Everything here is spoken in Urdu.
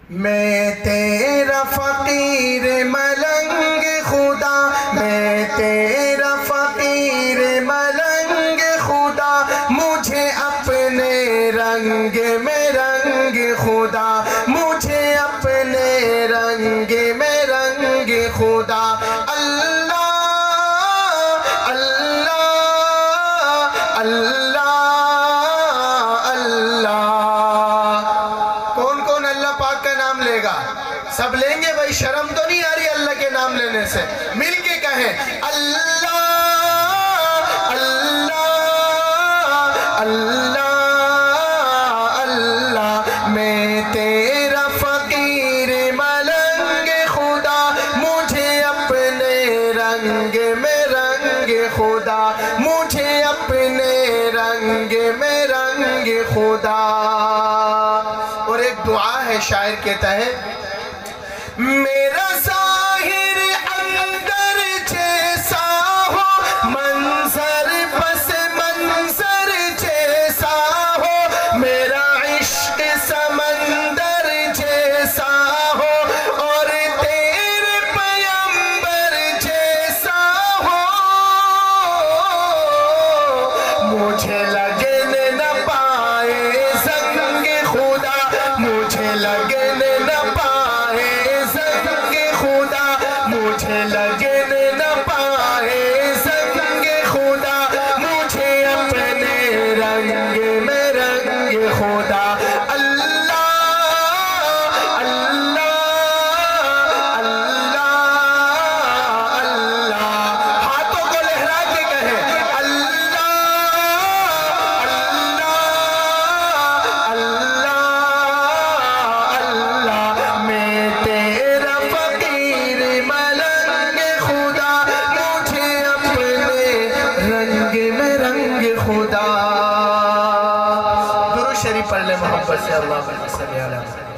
میں تیرا فقیر ملنگ خدا، میں تیرا فقیر ملنگ خدا، مجھے اپنے رنگ میں رنگ خدا، مجھے اپنے رنگ میں رنگ خدا۔ اللہ اللہ اللہ اللہ۔ کون کون اللہ پاک کا نام لے گا؟ سب لیں گے بھائی، شرم تو نہیں آ رہی اللہ کے نام لینے سے؟ مل کے کہیں اللہ اللہ اللہ اللہ۔ میں تیرا فقیر ملنگ خدا، مجھے اپنے رنگ میں رنگ خدا، مجھے اپنے رنگ میں رنگ خدا۔ اور ایک دعا ہے شاعر کہتا ہے، میرا ظاہر اندر جیسا ہو، منظر پس منظر جیسا ہو، میرا عشق سمندر جیسا ہو، اور تیرے پیمبر جیسا ہو، مجھے لگن نہ پائے زنگ خدا، مجھے لگن نہ پائے زنگ خدا، مجھے لگن نہ پائے زنگ خدا، مجھے اپنے رنگ میں رنگ خدا۔ اللہ اللہ اللہ اللہ۔ ہاتھوں کو لہرا کے کہیں اللہ اللہ اللہ اللہ۔ میں تیرا فقیر ملنگ خدا، مجھے اپنے رنگ میں رنگ خدا۔ درود شریف پڑھ لیں محبت سے، اللہم صلی علی محمد۔